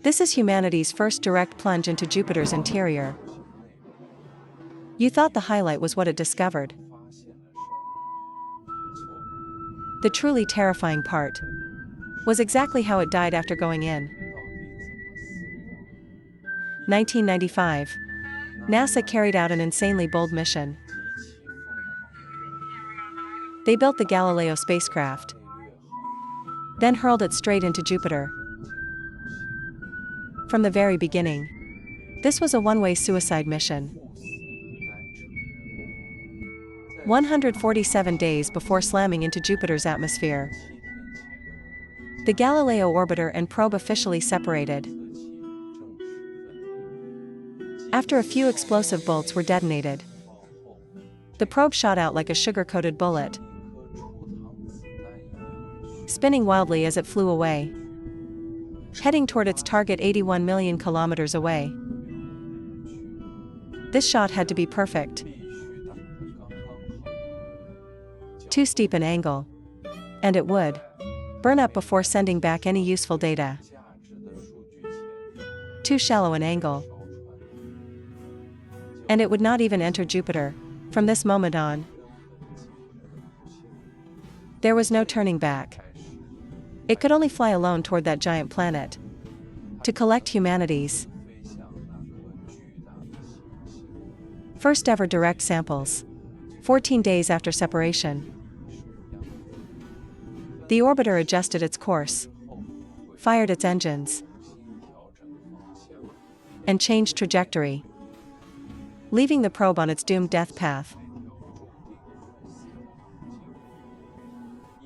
This is humanity's first direct plunge into Jupiter's interior. You thought the highlight was what it discovered. The truly terrifying part was exactly how it died after going in. 1995. NASA carried out an insanely bold mission. They built the Galileo spacecraft, then hurled it straight into Jupiter. From the very beginning, this was a one-way suicide mission. 147 days before slamming into Jupiter's atmosphere, the Galileo orbiter and probe officially separated. After a few explosive bolts were detonated, the probe shot out like a sugar-coated bullet, spinning wildly as it flew away, heading toward its target 81 million kilometers away. This shot had to be perfect. Too steep an angle, and it would burn up before sending back any useful data. Too shallow an angle, and it would not even enter Jupiter. From this moment on, there was no turning back. It could only fly alone toward that giant planet to collect humanity's first ever direct samples. 14 days after separation, the orbiter adjusted its course, fired its engines, and changed trajectory, leaving the probe on its doomed death path.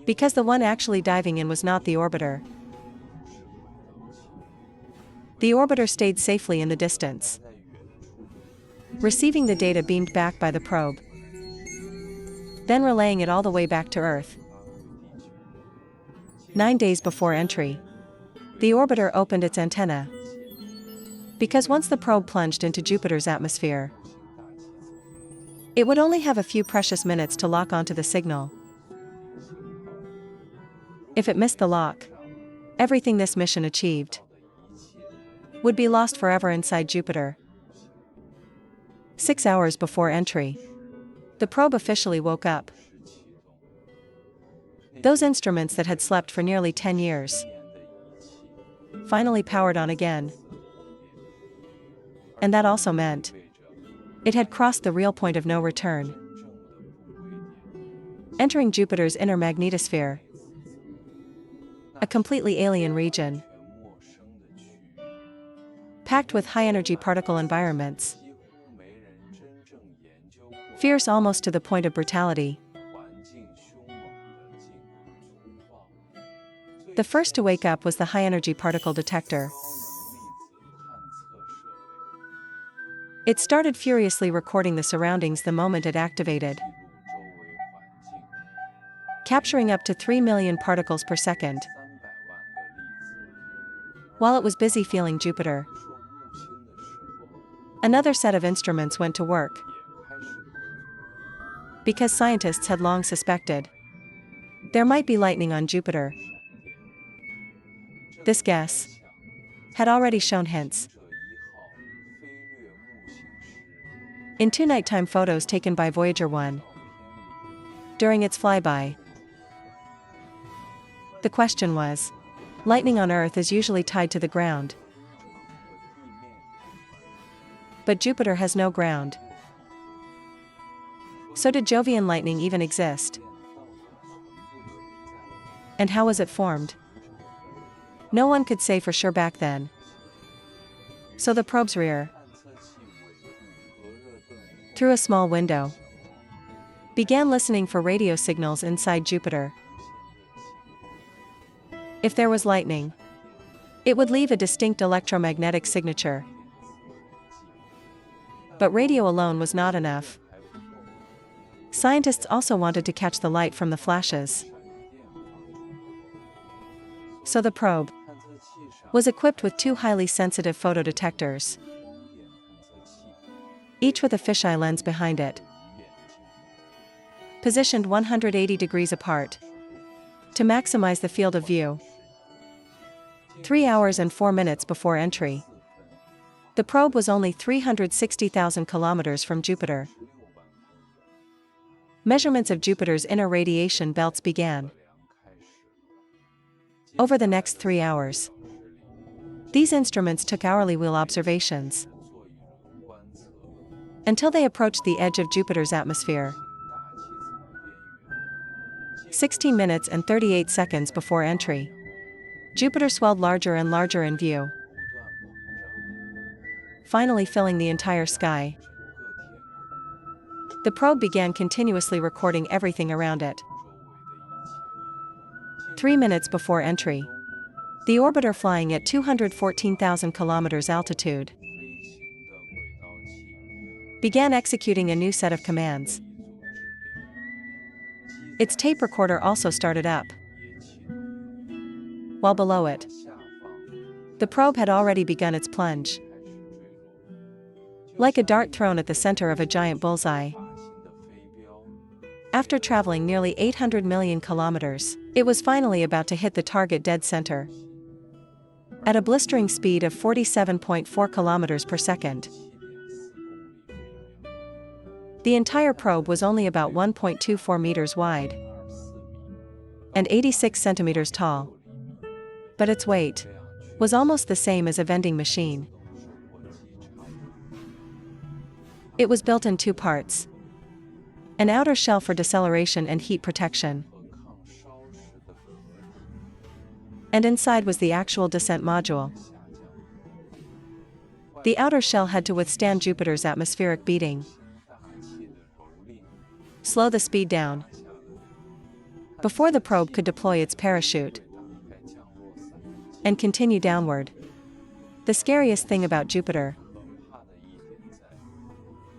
Because the one actually diving in was not the orbiter. The orbiter stayed safely in the distance, receiving the data beamed back by the probe, then relaying it all the way back to Earth. 9 days before entry, the orbiter opened its antenna, because once the probe plunged into Jupiter's atmosphere, it would only have a few precious minutes to lock onto the signal. If it missed the lock, everything this mission achieved would be lost forever inside Jupiter. 6 hours before entry, the probe officially woke up. Those instruments that had slept for nearly 10 years finally powered on again. And that also meant it had crossed the real point of no return, entering Jupiter's inner magnetosphere, a completely alien region, packed with high-energy particle environments, fierce almost to the point of brutality. The first to wake up was the high-energy particle detector. It started furiously recording the surroundings the moment it activated, capturing up to 3 million particles per second. While it was busy feeling Jupiter, another set of instruments went to work, because scientists had long suspected there might be lightning on Jupiter. This guess had already shown hints. In 2 nighttime photos taken by Voyager 1 during its flyby, the question was, lightning on Earth is usually tied to the ground, but Jupiter has no ground. So did Jovian lightning even exist? And how was it formed? No one could say for sure back then. So the probe's rear, through a small window, began listening for radio signals inside Jupiter. If there was lightning, it would leave a distinct electromagnetic signature. But radio alone was not enough. Scientists also wanted to catch the light from the flashes. So the probe was equipped with 2 highly sensitive photodetectors, each with a fisheye lens behind it, positioned 180 degrees apart to maximize the field of view. 3 hours and 4 minutes before entry. The probe was only 360,000 kilometers from Jupiter. Measurements of Jupiter's inner radiation belts began. Over the next 3 hours, these instruments took hourly wheel observations until they approached the edge of Jupiter's atmosphere. 16 minutes and 38 seconds before entry, Jupiter swelled larger and larger in view, finally filling the entire sky. The probe began continuously recording everything around it. 3 minutes before entry, the orbiter flying at 214,000 kilometers altitude began executing a new set of commands. Its tape recorder also started up. While below it, the probe had already begun its plunge. Like a dart thrown at the center of a giant bullseye. After traveling nearly 800 million kilometers, it was finally about to hit the target dead center. At a blistering speed of 47.4 kilometers per second. The entire probe was only about 1.24 meters wide and 86 centimeters tall. But its weight was almost the same as a vending machine. It was built in 2 parts. An outer shell for deceleration and heat protection. And inside was the actual descent module. The outer shell had to withstand Jupiter's atmospheric beating, slow the speed down, before the probe could deploy its parachute and continue downward. The scariest thing about Jupiter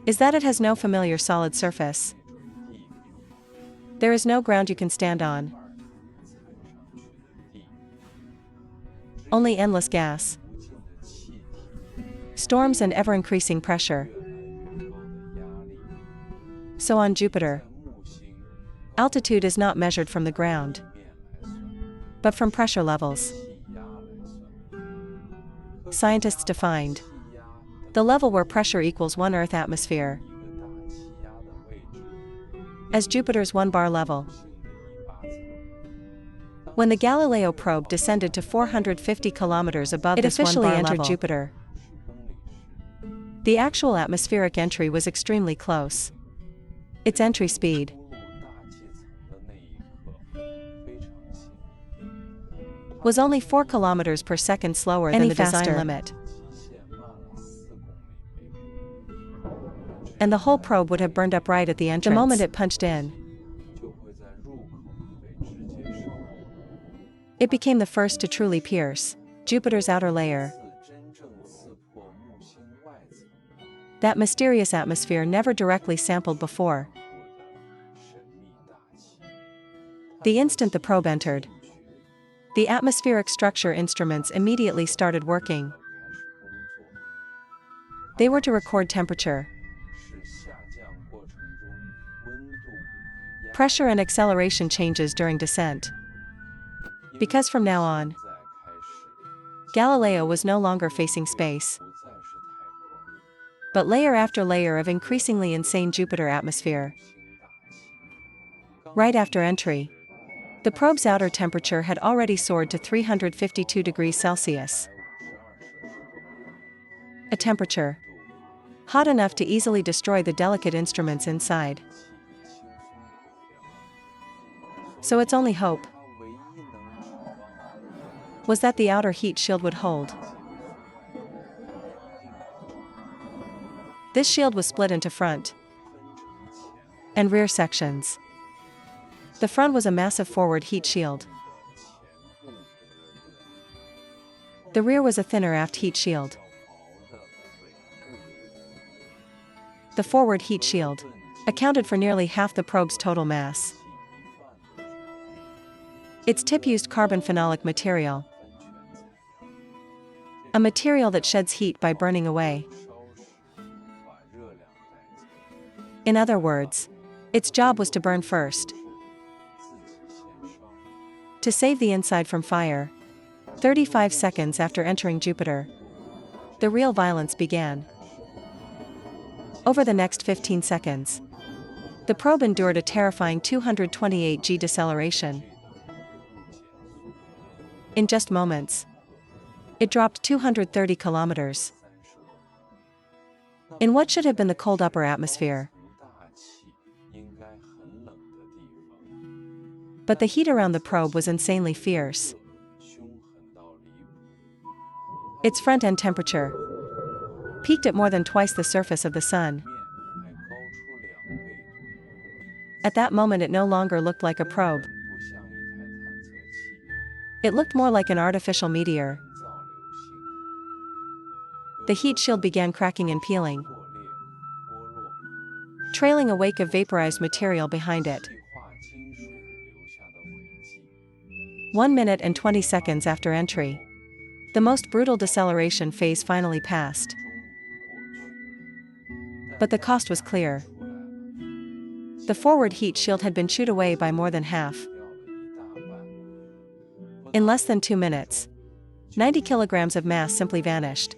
is that it has no familiar solid surface. There is no ground you can stand on. Only endless gas, storms and ever-increasing pressure. So on Jupiter, altitude is not measured from the ground, but from pressure levels. Scientists defined the level where pressure equals 1 Earth atmosphere as Jupiter's 1 bar level. When the Galileo Probe descended to 450 kilometers above this 1 bar level, it officially entered Jupiter. The actual atmospheric entry was extremely close. Its entry speed was only 4 kilometers per second slower than the design limit. And the whole probe would have burned up right at the entrance the moment it punched in. It became the first to truly pierce Jupiter's outer layer. That mysterious atmosphere never directly sampled before. The instant the probe entered, the atmospheric structure instruments immediately started working. They were to record temperature, pressure and acceleration changes during descent. Because from now on, Galileo was no longer facing space, but layer after layer of increasingly insane Jupiter atmosphere. Right after entry, the probe's outer temperature had already soared to 352 degrees Celsius. A temperature hot enough to easily destroy the delicate instruments inside. So its only hope was that the outer heat shield would hold. This shield was split into front and rear sections. The front was a massive forward heat shield. The rear was a thinner aft heat shield. The forward heat shield accounted for nearly half the probe's total mass. Its tip used carbon phenolic material, a material that sheds heat by burning away. In other words, its job was to burn first, to save the inside from fire. 35 seconds after entering Jupiter, the real violence began. Over the next 15 seconds, the probe endured a terrifying 228 g deceleration. In just moments, it dropped 230 kilometers. In what should have been the cold upper atmosphere. But the heat around the probe was insanely fierce. Its front-end temperature peaked at more than twice the surface of the Sun. At that moment it no longer looked like a probe. It looked more like an artificial meteor. The heat shield began cracking and peeling, trailing a wake of vaporized material behind it. 1 minute and 20 seconds after entry, the most brutal deceleration phase finally passed. But the cost was clear. The forward heat shield had been chewed away by more than half. In less than 2 minutes, 90 kilograms of mass simply vanished.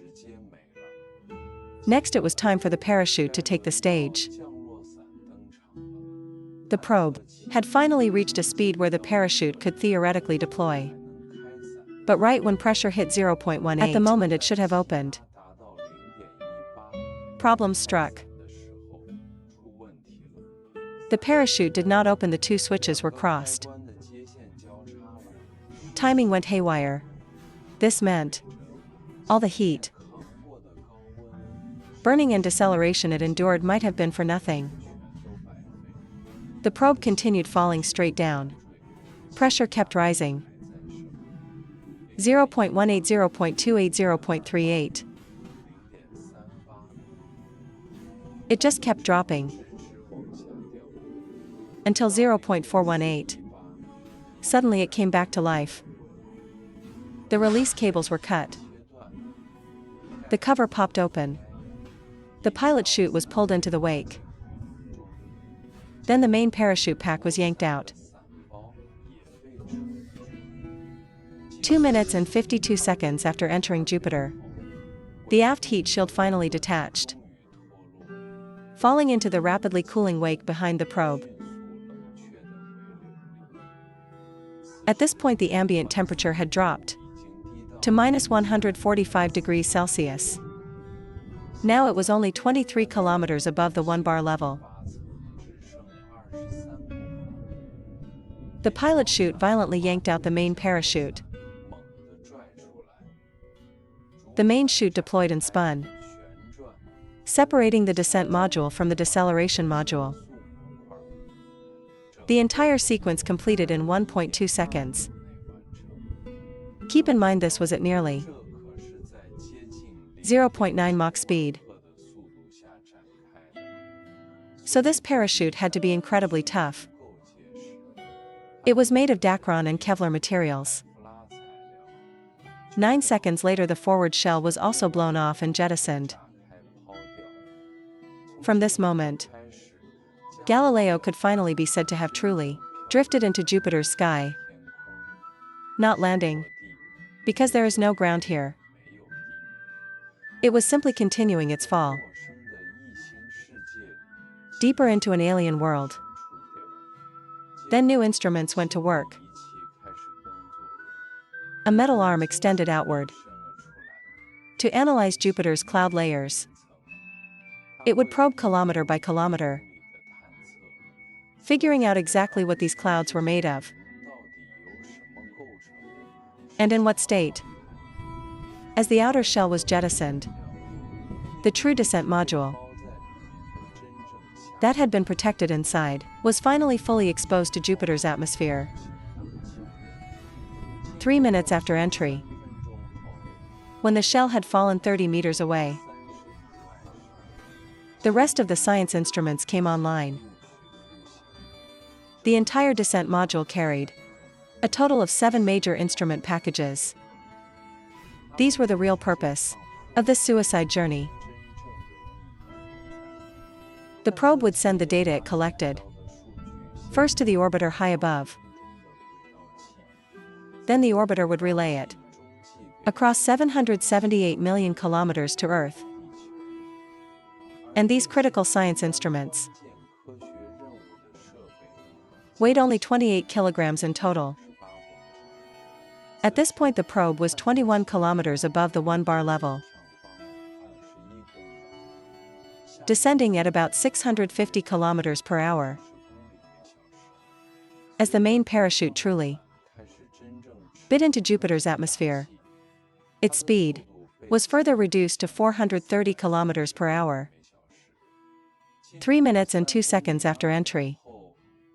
Next it was time for the parachute to take the stage. The probe had finally reached a speed where the parachute could theoretically deploy. But right when pressure hit 0.18, at the moment it should have opened, problems struck. The parachute did not open, the two switches were crossed. Timing went haywire. This meant all the heat, burning and deceleration it endured might have been for nothing. The probe continued falling straight down. Pressure kept rising. 0.18, 0.28, 0.38. It just kept dropping. Until 0.418. Suddenly it came back to life. The release cables were cut. The cover popped open. The pilot chute was pulled into the wake. Then the main parachute pack was yanked out. 2 minutes and 52 seconds after entering Jupiter, the aft heat shield finally detached, falling into the rapidly cooling wake behind the probe. At this point the ambient temperature had dropped to minus 145 degrees Celsius. Now it was only 23 kilometers above the 1 bar level. The pilot chute violently yanked out the main parachute. The main chute deployed and spun, separating the descent module from the deceleration module. The entire sequence completed in 1.2 seconds. Keep in mind this was at nearly 0.9 Mach speed. So this parachute had to be incredibly tough. It was made of Dacron and Kevlar materials. 9 seconds later the forward shell was also blown off and jettisoned. From this moment, Galileo could finally be said to have truly drifted into Jupiter's sky. Not landing, because there is no ground here. It was simply continuing its fall deeper into an alien world. Then new instruments went to work. A metal arm extended outward to analyze Jupiter's cloud layers. It would probe kilometer by kilometer, figuring out exactly what these clouds were made of and in what state. As the outer shell was jettisoned, the true descent module that had been protected inside was finally fully exposed to Jupiter's atmosphere. 3 minutes after entry, when the shell had fallen 30 meters away, the rest of the science instruments came online. The entire descent module carried a total of 7 major instrument packages. These were the real purpose of this suicide journey. The probe would send the data it collected first to the orbiter high above. Then the orbiter would relay it across 778 million kilometers to Earth. And these critical science instruments weighed only 28 kilograms in total. At this point, the probe was 21 kilometers above the 1 bar level, descending at about 650 kilometers per hour. As the main parachute truly bit into Jupiter's atmosphere, its speed was further reduced to 430 kilometers per hour. 3 minutes and 2 seconds after entry,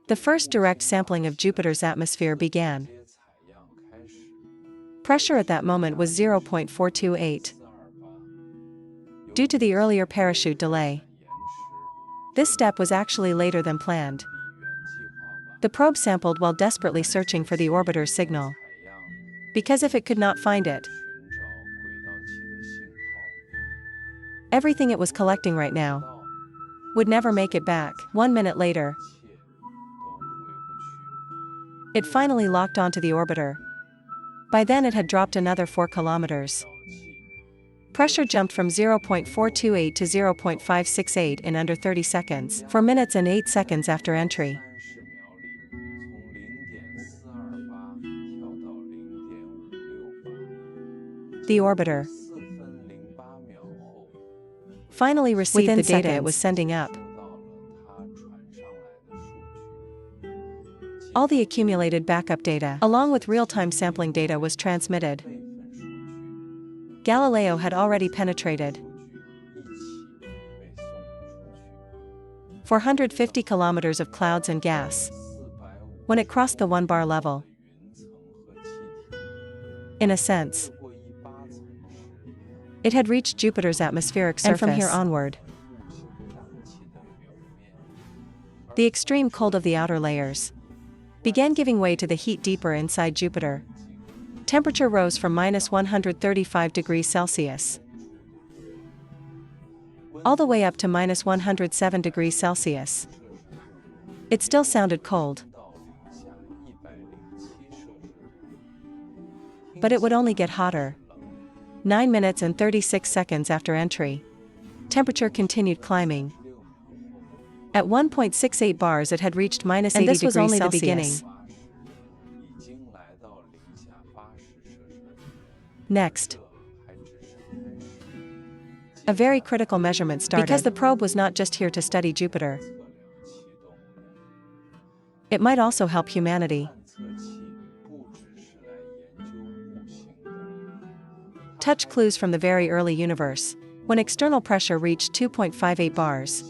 the first direct sampling of Jupiter's atmosphere began. Pressure at that moment was 0.428. Due to the earlier parachute delay, this step was actually later than planned. The probe sampled while desperately searching for the orbiter's signal, because if it could not find it, everything it was collecting right now would never make it back. 1 minute later, it finally locked onto the orbiter. By then it had dropped another 4 kilometers. Pressure jumped from 0.428 to 0.568 in under 30 seconds, 4 minutes and 8 seconds after entry. The orbiter finally received the data it was sending up. All the accumulated backup data, along with real-time sampling data, was transmitted. Galileo had already penetrated 450 kilometers of clouds and gas when it crossed the 1 bar level. In a sense, it had reached Jupiter's atmospheric surface, and from here onward, the extreme cold of the outer layers began giving way to the heat deeper inside Jupiter. Temperature rose from -135 degrees Celsius all the way up to -107 degrees Celsius. It still sounded cold, but it would only get hotter. 9 minutes and 36 seconds after entry, temperature continued climbing. At 1.68 bars it had reached -80 degrees Celsius. And this was only the beginning. Next, a very critical measurement started. Because the probe was not just here to study Jupiter, it might also help humanity. Touch clues from the very early universe, when external pressure reached 2.58 bars.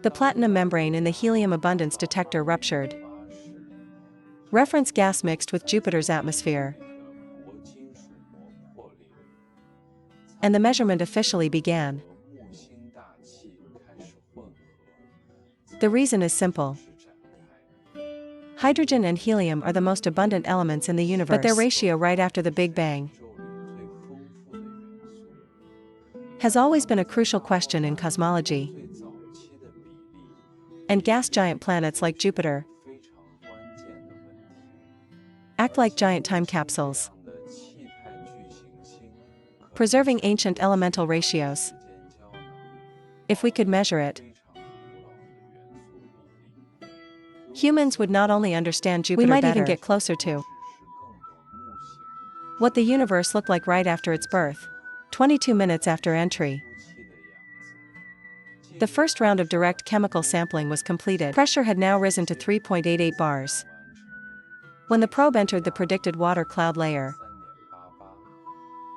The platinum membrane in the helium abundance detector ruptured. Reference gas mixed with Jupiter's atmosphere, and the measurement officially began. The reason is simple. Hydrogen and helium are the most abundant elements in the universe, but their ratio right after the Big Bang has always been a crucial question in cosmology. And gas giant planets like Jupiter act like giant time capsules, preserving ancient elemental ratios. If we could measure it, humans would not only understand Jupiter better, we might even get closer to what the universe looked like right after its birth. 22 minutes after entry, the first round of direct chemical sampling was completed. Pressure had now risen to 3.88 bars. When the probe entered the predicted water cloud layer,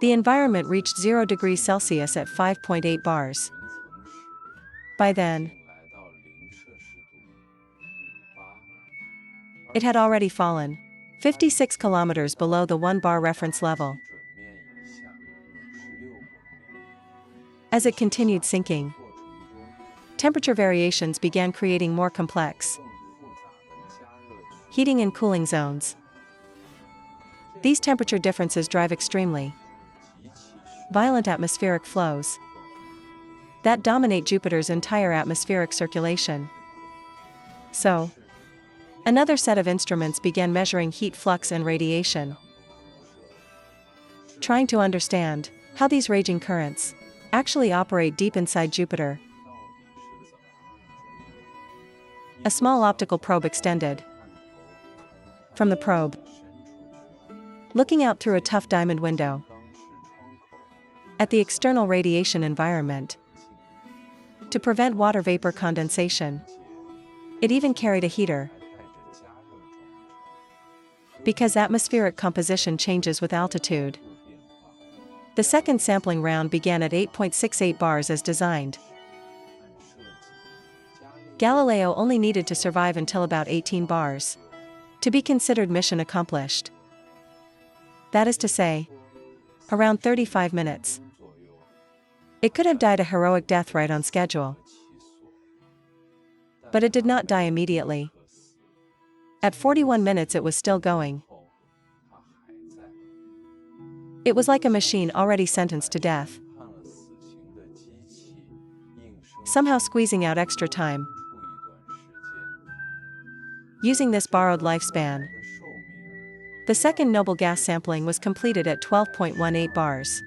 the environment reached 0 degrees Celsius at 5.8 bars. By then, it had already fallen 56 kilometers below the 1 bar reference level. As it continued sinking, temperature variations began creating more complex heating and cooling zones. These temperature differences drive extremely violent atmospheric flows that dominate Jupiter's entire atmospheric circulation. So, another set of instruments began measuring heat flux and radiation. trying to understand how these raging currents actually operate deep inside Jupiter. A small optical probe extended from the probe, looking out through a tough diamond window at the external radiation environment to prevent water vapor condensation. It even carried a heater, because atmospheric composition changes with altitude. The second sampling round began at 8.68 bars as designed. Galileo only needed to survive until about 18 bars to be considered mission accomplished. That is to say, around 35 minutes. It could have died a heroic death right on schedule. But it did not die immediately. At 41 minutes it was still going. It was like a machine already sentenced to death, somehow squeezing out extra time. Using this borrowed lifespan, the second noble gas sampling was completed at 12.18 bars.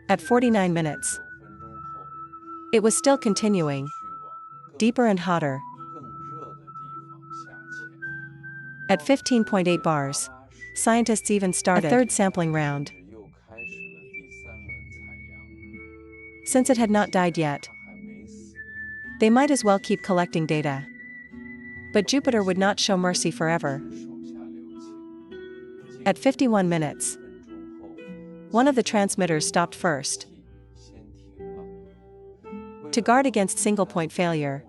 At 49 minutes, it was still continuing, deeper and hotter. At 15.8 bars, scientists even started a third sampling round. Since it had not died yet, they might as well keep collecting data. But Jupiter would not show mercy forever. At 51 minutes, one of the transmitters stopped first. To guard against single-point failure,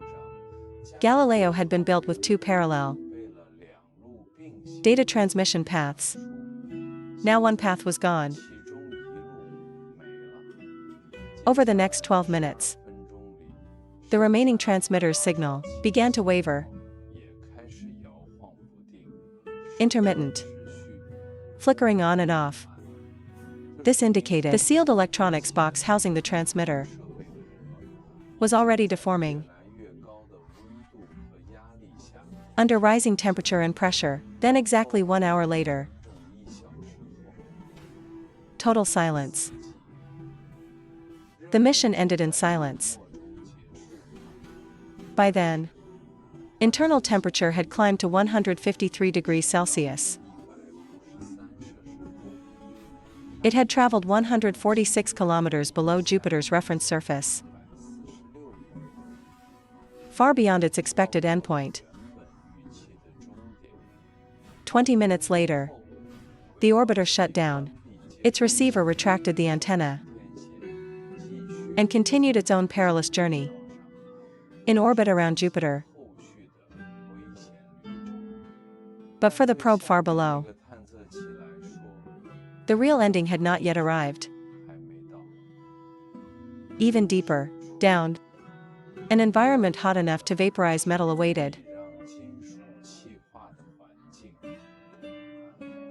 Galileo had been built with two parallel data transmission paths. Now one path was gone. Over the next 12 minutes, the remaining transmitter's signal began to waver. Intermittent, flickering on and off. This indicated the sealed electronics box housing the transmitter was already deforming. Under rising temperature and pressure, then exactly 1 hour later, total silence. The mission ended in silence. By then, internal temperature had climbed to 153 degrees Celsius. It had traveled 146 kilometers below Jupiter's reference surface, far beyond its expected endpoint. 20 minutes later, the orbiter shut down. Its receiver retracted the antenna and continued its own perilous journey in orbit around Jupiter. But for the probe far below, the real ending had not yet arrived. Even deeper down, an environment hot enough to vaporize metal awaited.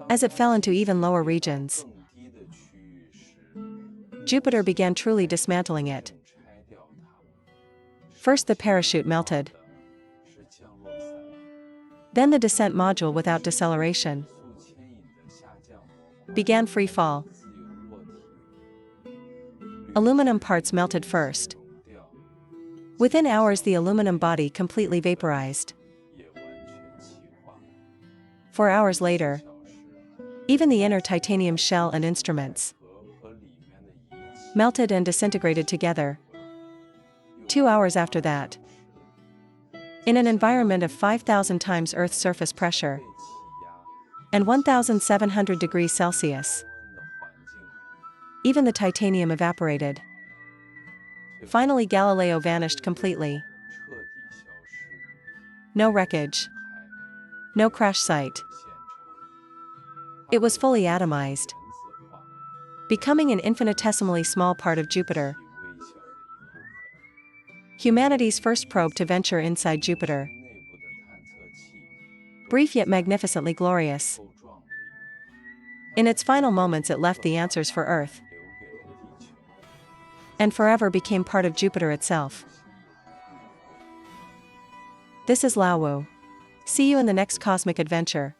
As it fell into even lower regions, Jupiter began truly dismantling it. First the parachute melted. Then the descent module without deceleration began free fall. Aluminum parts melted first. Within hours the aluminum body completely vaporized. 4 hours later, even the inner titanium shell and instruments melted and disintegrated together. 2 hours after that, in an environment of 5,000 times Earth's surface pressure and 1,700 degrees Celsius, even the titanium evaporated. Finally, Galileo vanished completely. No wreckage. No crash site. It was fully atomized, becoming an infinitesimally small part of Jupiter. Humanity's first probe to venture inside Jupiter. Brief yet magnificently glorious. In its final moments it left the answers for Earth, and forever became part of Jupiter itself. This is Lao Wu. See you in the next cosmic adventure.